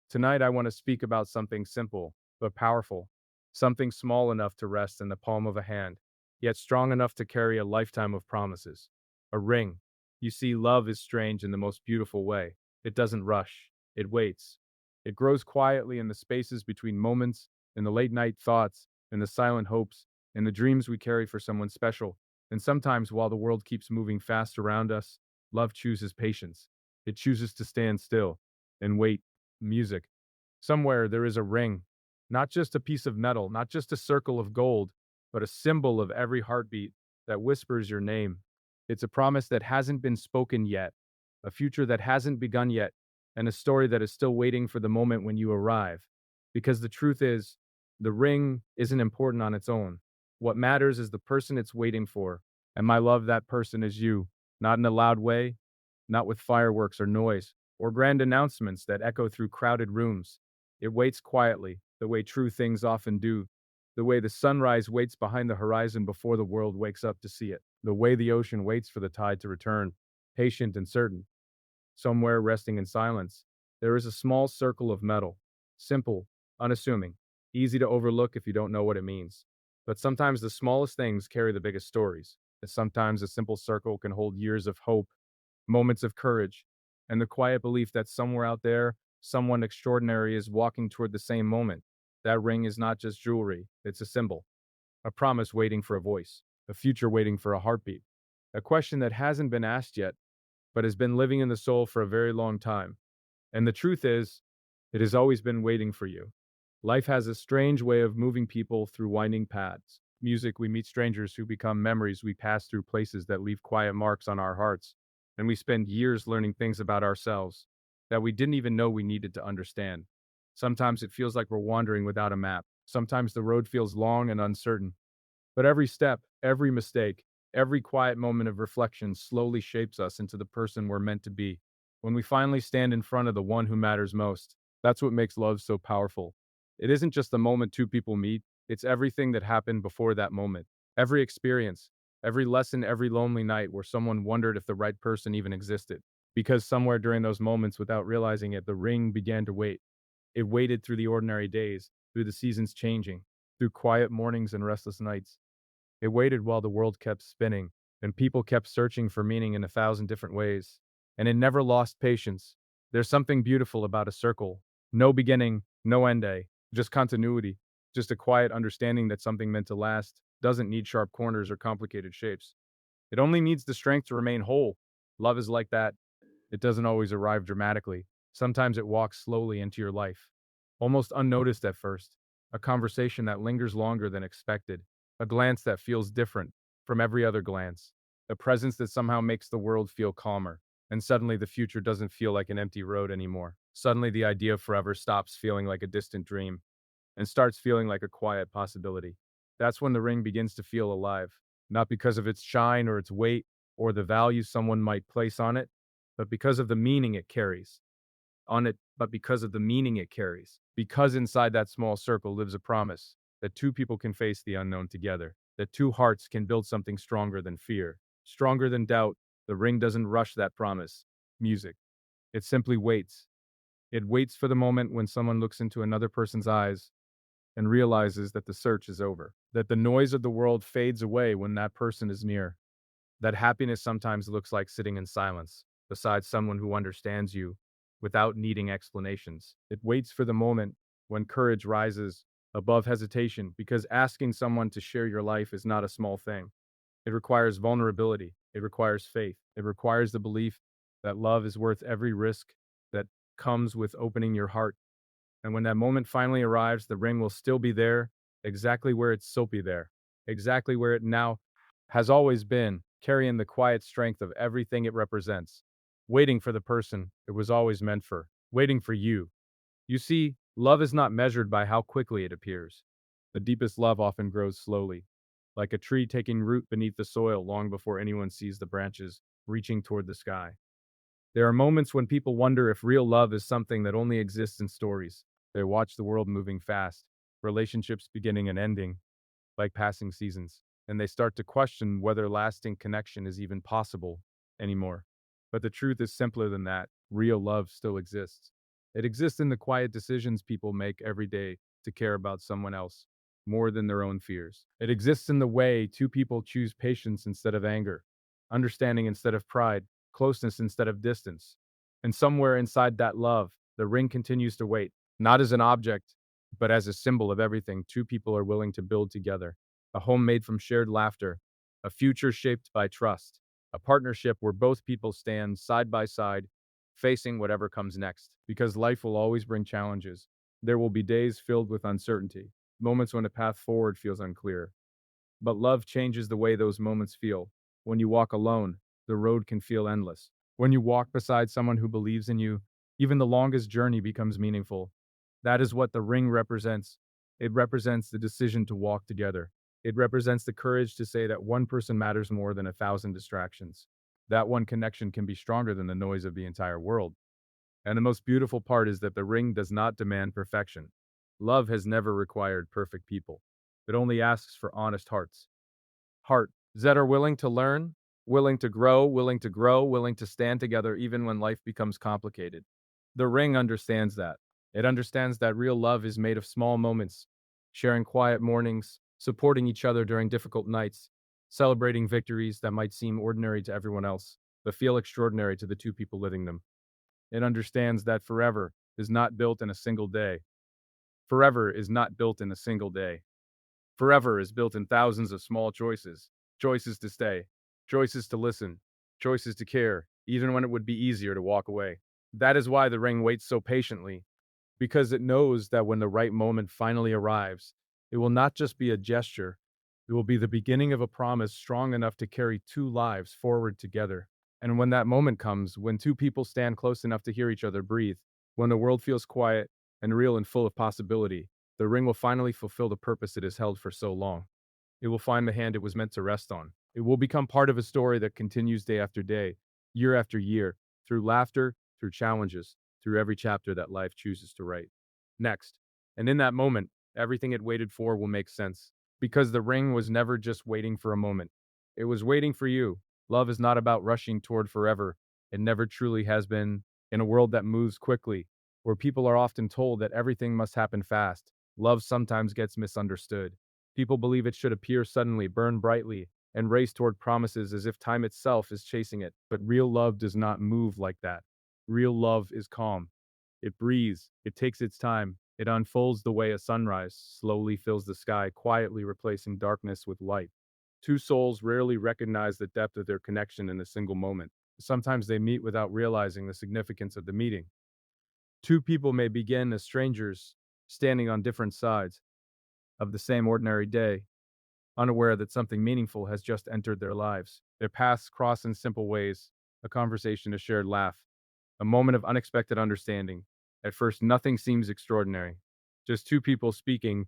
Tonight, I want to speak about something simple but powerful, something small enough to rest in the palm of a hand, yet strong enough to carry a lifetime of promises. A ring. You see, love is strange in the most beautiful way. It doesn't rush, it waits. It grows quietly in the spaces between moments, in the late night thoughts, in the silent hopes, in the dreams we carry for someone special. And sometimes, while the world keeps moving fast around us, love chooses patience. It chooses to stand still and wait. Music. Somewhere there is a ring, not just a piece of metal, not just a circle of gold, but a symbol of every heartbeat that whispers your name. It's a promise that hasn't been spoken yet, a future that hasn't begun yet, and a story that is still waiting for the moment when you arrive. Because the truth is, the ring isn't important on its own. What matters is the person it's waiting for. And my love, that person is you. Not in a loud way, not with fireworks or noise, or grand announcements that echo through crowded rooms. It waits quietly, the way true things often do, the way the sunrise waits behind the horizon before the world wakes up to see it, the way the ocean waits for the tide to return, patient and certain. Somewhere resting in silence, there is a small circle of metal, simple, unassuming, easy to overlook if you don't know what it means. But sometimes the smallest things carry the biggest stories. And sometimes a simple circle can hold years of hope, moments of courage, and the quiet belief that somewhere out there, someone extraordinary is walking toward the same moment. That ring is not just jewelry, it's a symbol, a promise waiting for a voice, a future waiting for a heartbeat, a question that hasn't been asked yet, but has been living in the soul for a very long time. And the truth is, it has always been waiting for you. Life has a strange way of moving people through winding paths. Music, we meet strangers who become memories. We pass through places that leave quiet marks on our hearts. And we spend years learning things about ourselves that we didn't even know we needed to understand. Sometimes it feels like we're wandering without a map. Sometimes the road feels long and uncertain. But every step, every mistake, every quiet moment of reflection slowly shapes us into the person we're meant to be. When we finally stand in front of the one who matters most, that's what makes love so powerful. It isn't just the moment two people meet, it's everything that happened before that moment. Every experience, every lesson, every lonely night where someone wondered if the right person even existed. Because somewhere during those moments, without realizing it, the ring began to wait. It waited through the ordinary days, through the seasons changing, through quiet mornings and restless nights. It waited while the world kept spinning, and people kept searching for meaning in a thousand different ways. And it never lost patience. There's something beautiful about a circle. No beginning, no end day, just continuity, just a quiet understanding that something meant to last doesn't need sharp corners or complicated shapes. It only needs the strength to remain whole. Love is like that. It doesn't always arrive dramatically. Sometimes it walks slowly into your life, almost unnoticed at first. A conversation that lingers longer than expected, a glance that feels different from every other glance, a presence that somehow makes the world feel calmer. And suddenly the future doesn't feel like an empty road anymore. Suddenly the idea of forever stops feeling like a distant dream and starts feeling like a quiet possibility. That's when the ring begins to feel alive, not because of its shine or its weight or the value someone might place on it, but because of the meaning it carries. But because of the meaning it carries. Because inside that small circle lives a promise that two people can face the unknown together, that two hearts can build something stronger than fear, stronger than doubt. The ring doesn't rush that promise. Music. It simply waits. It waits for the moment when someone looks into another person's eyes and realizes that the search is over, that the noise of the world fades away when that person is near, that happiness sometimes looks like sitting in silence beside someone who understands you without needing explanations. It waits for the moment when courage rises above hesitation because asking someone to share your life is not a small thing. It requires vulnerability, it requires faith, it requires the belief that love is worth every risk that comes with opening your heart. And when that moment finally arrives, the ring will still be there, exactly where it's still be there, exactly where it now has always been, carrying the quiet strength of everything it represents, waiting for the person it was always meant for, waiting for you. You see, love is not measured by how quickly it appears. The deepest love often grows slowly, like a tree taking root beneath the soil long before anyone sees the branches reaching toward the sky. There are moments when people wonder if real love is something that only exists in stories. They watch the world moving fast, relationships beginning and ending, like passing seasons, and they start to question whether lasting connection is even possible anymore. But the truth is simpler than that. Real love still exists. It exists in the quiet decisions people make every day to care about someone else more than their own fears. It exists in the way two people choose patience instead of anger, understanding instead of pride, closeness instead of distance. And somewhere inside that love, the ring continues to wait, not as an object, but as a symbol of everything two people are willing to build together. A home made from shared laughter, a future shaped by trust, a partnership where both people stand side by side, facing whatever comes next. Because life will always bring challenges. There will be days filled with uncertainty, moments when a path forward feels unclear. But love changes the way those moments feel. When you walk alone, the road can feel endless. When you walk beside someone who believes in you, even the longest journey becomes meaningful. That is what the ring represents. It represents the decision to walk together. It represents the courage to say that one person matters more than 1,000 distractions. That one connection can be stronger than the noise of the entire world. And the most beautiful part is that the ring does not demand perfection. Love has never required perfect people. It only asks for honest hearts. Hearts that are willing to learn, willing to grow, willing to stand together even when life becomes complicated. The ring understands that. It understands that real love is made of small moments, sharing quiet mornings, supporting each other during difficult nights, celebrating victories that might seem ordinary to everyone else, but feel extraordinary to the two people living them. It understands that forever is not built in a single day. Forever is not built in a single day. Forever is built in thousands of small choices. Choices to stay, choices to listen, choices to care, even when it would be easier to walk away. That is why the ring waits so patiently, because it knows that when the right moment finally arrives, it will not just be a gesture, it will be the beginning of a promise strong enough to carry two lives forward together. And when that moment comes, when two people stand close enough to hear each other breathe, when the world feels quiet and real and full of possibility, the ring will finally fulfill the purpose it has held for so long. It will find the hand it was meant to rest on. It will become part of a story that continues day after day, year after year, through laughter, through challenges, through every chapter that life chooses to write. Next. And in that moment, everything it waited for will make sense. Because the ring was never just waiting for a moment, it was waiting for you. Love is not about rushing toward forever. It never truly has been. In a world that moves quickly, where people are often told that everything must happen fast, love sometimes gets misunderstood. People believe it should appear suddenly, burn brightly, and race toward promises as if time itself is chasing it. But real love does not move like that. Real love is calm. It breathes, it takes its time, it unfolds the way a sunrise slowly fills the sky, quietly replacing darkness with light. Two souls rarely recognize the depth of their connection in a single moment. Sometimes they meet without realizing the significance of the meeting. Two people may begin as strangers, standing on different sides of the same ordinary day, unaware that something meaningful has just entered their lives. Their paths cross in simple ways: a conversation, a shared laugh, a moment of unexpected understanding. At first, nothing seems extraordinary. Just two people speaking,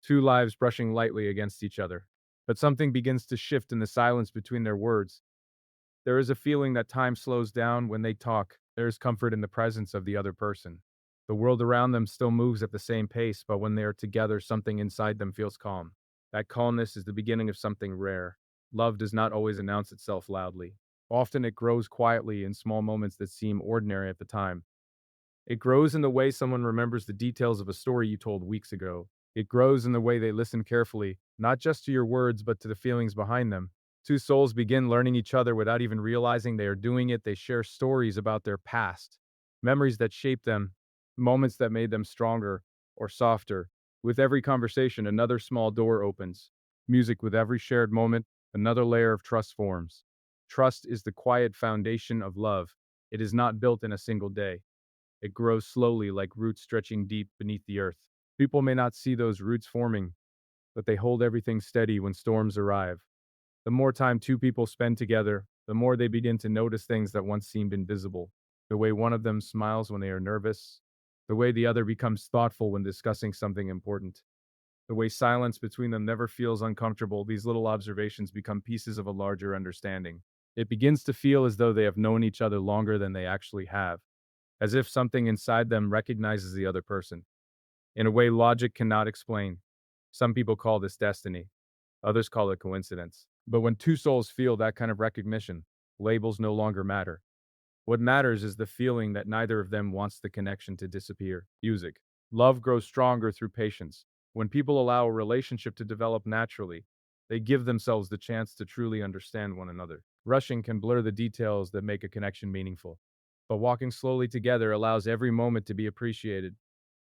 two lives brushing lightly against each other. But something begins to shift in the silence between their words. There is a feeling that time slows down when they talk. There is comfort in the presence of the other person. The world around them still moves at the same pace, but when they are together, something inside them feels calm. That calmness is the beginning of something rare. Love does not always announce itself loudly. Often it grows quietly in small moments that seem ordinary at the time. It grows in the way someone remembers the details of a story you told weeks ago. It grows in the way they listen carefully, not just to your words, but to the feelings behind them. Two souls begin learning each other without even realizing they are doing it. They share stories about their past, memories that shaped them, moments that made them stronger or softer. With every conversation, another small door opens. Music with every shared moment, another layer of trust forms. Trust is the quiet foundation of love. It is not built in a single day. It grows slowly like roots stretching deep beneath the earth. People may not see those roots forming, but they hold everything steady when storms arrive. The more time two people spend together, the more they begin to notice things that once seemed invisible. The way one of them smiles when they are nervous, the way the other becomes thoughtful when discussing something important, the way silence between them never feels uncomfortable. These little observations become pieces of a larger understanding. It begins to feel as though they have known each other longer than they actually have, as if something inside them recognizes the other person in a way logic cannot explain. Some people call this destiny, others call it coincidence. But when two souls feel that kind of recognition, labels no longer matter. What matters is the feeling that neither of them wants the connection to disappear. Music. Love grows stronger through patience. When people allow a relationship to develop naturally, they give themselves the chance to truly understand one another. Rushing can blur the details that make a connection meaningful, but walking slowly together allows every moment to be appreciated.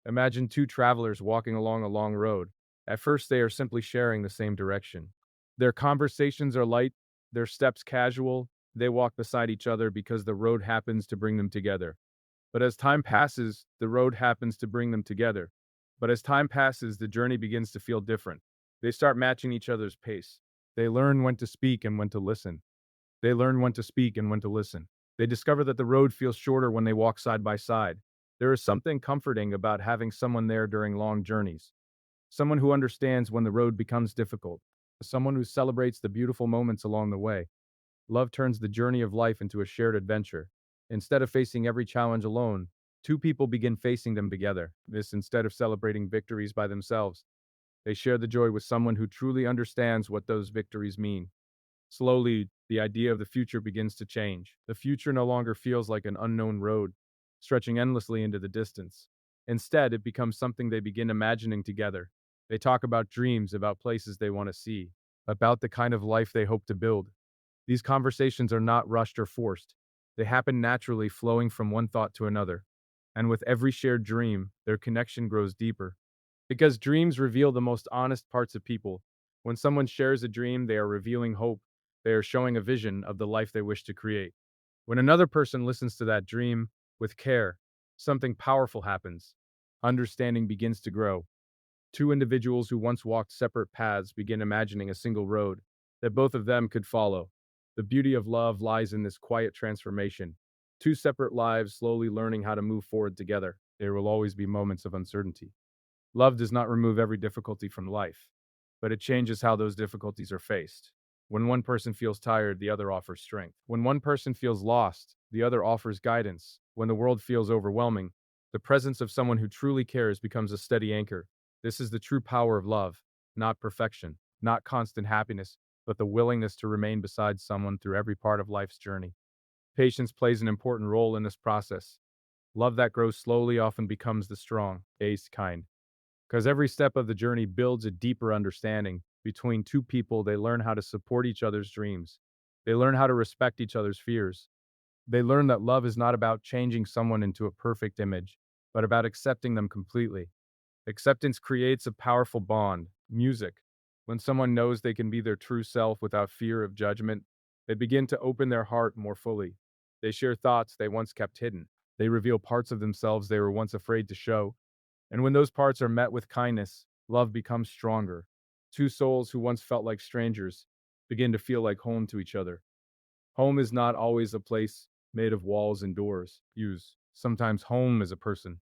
Imagine two travelers walking along a long road. At first, they are simply sharing the same direction. Their conversations are light, their steps casual. They walk beside each other because the road happens to bring them together. But as time passes, the road happens to bring them together. But as time passes, the journey begins to feel different. They start matching each other's pace. They learn when to speak and when to listen. They learn when to speak and when to listen. They discover that the road feels shorter when they walk side by side. There is something comforting about having someone there during long journeys. Someone who understands when the road becomes difficult. Someone who celebrates the beautiful moments along the way. Love turns the journey of life into a shared adventure. Instead of facing every challenge alone, two people begin facing them together. This instead of celebrating victories by themselves. They share the joy with someone who truly understands what those victories mean. Slowly, the idea of the future begins to change. The future no longer feels like an unknown road, stretching endlessly into the distance. Instead, it becomes something they begin imagining together. They talk about dreams, about places they want to see, about the kind of life they hope to build. These conversations are not rushed or forced. They happen naturally, flowing from one thought to another. And with every shared dream, their connection grows deeper. Because dreams reveal the most honest parts of people. When someone shares a dream, they are revealing hope. They are showing a vision of the life they wish to create. When another person listens to that dream with care, something powerful happens. Understanding begins to grow. Two individuals who once walked separate paths begin imagining a single road that both of them could follow. The beauty of love lies in this quiet transformation. Two separate lives slowly learning how to move forward together. There will always be moments of uncertainty. Love does not remove every difficulty from life, but it changes how those difficulties are faced. When one person feels tired, the other offers strength. When one person feels lost, the other offers guidance. When the world feels overwhelming, the presence of someone who truly cares becomes a steady anchor. This is the true power of love, not perfection, not constant happiness, but the willingness to remain beside someone through every part of life's journey. Patience plays an important role in this process. Love that grows slowly often becomes the strong, ace kind. Because every step of the journey builds a deeper understanding. Between two people, they learn how to support each other's dreams. They learn how to respect each other's fears. They learn that love is not about changing someone into a perfect image, but about accepting them completely. Acceptance creates a powerful bond. Music. When someone knows they can be their true self without fear of judgment, they begin to open their heart more fully. They share thoughts they once kept hidden. They reveal parts of themselves they were once afraid to show. And when those parts are met with kindness, love becomes stronger. Two souls who once felt like strangers begin to feel like home to each other. Home is not always a place made of walls and doors. Use. Sometimes home is a person,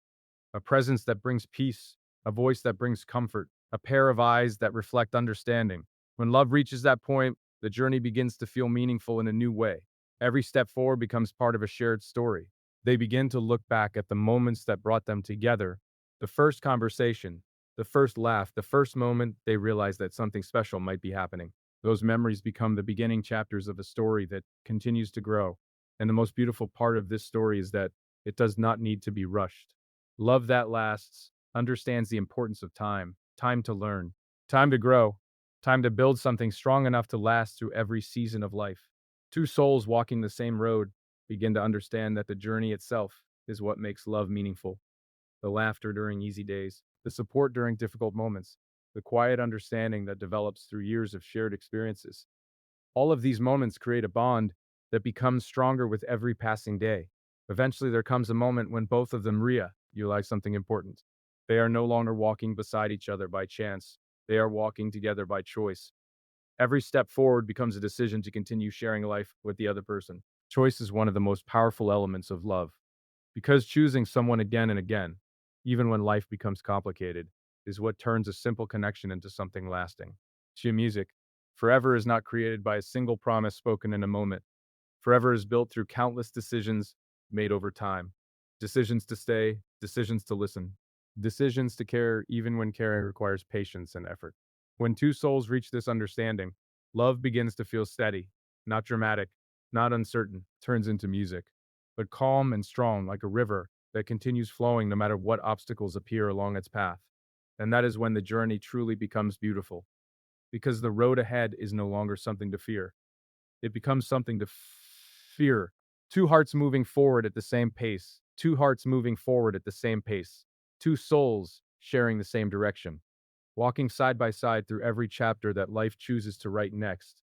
a presence that brings peace, a voice that brings comfort, a pair of eyes that reflect understanding. When love reaches that point, the journey begins to feel meaningful in a new way. Every step forward becomes part of a shared story. They begin to look back at the moments that brought them together, the first conversation, the first laugh, the first moment they realize that something special might be happening. Those memories become the beginning chapters of a story that continues to grow. And the most beautiful part of this story is that it does not need to be rushed. Love that lasts understands the importance of time, time to learn, time to grow, time to build something strong enough to last through every season of life. Two souls walking the same road begin to understand that the journey itself is what makes love meaningful. The laughter during easy days, the support during difficult moments, the quiet understanding that develops through years of shared experiences. All of these moments create a bond that becomes stronger with every passing day. Eventually, there comes a moment when both of them realize something important. They are no longer walking beside each other by chance, they are walking together by choice. Every step forward becomes a decision to continue sharing life with the other person. Choice is one of the most powerful elements of love. Because choosing someone again and again, even when life becomes complicated, is what turns a simple connection into something lasting. Sheer music. Forever is not created by a single promise spoken in a moment. Forever is built through countless decisions made over time. Decisions to stay, decisions to listen, decisions to care even when caring requires patience and effort. When two souls reach this understanding, love begins to feel steady, not dramatic, not uncertain, turns into music. but calm and strong like a river that continues flowing no matter what obstacles appear along its path. And that is when the journey truly becomes beautiful, because the road ahead is no longer something to fear. It becomes something to fear. Two hearts moving forward at the same pace, two hearts moving forward at the same pace, two souls sharing the same direction, walking side by side through every chapter that life chooses to write next.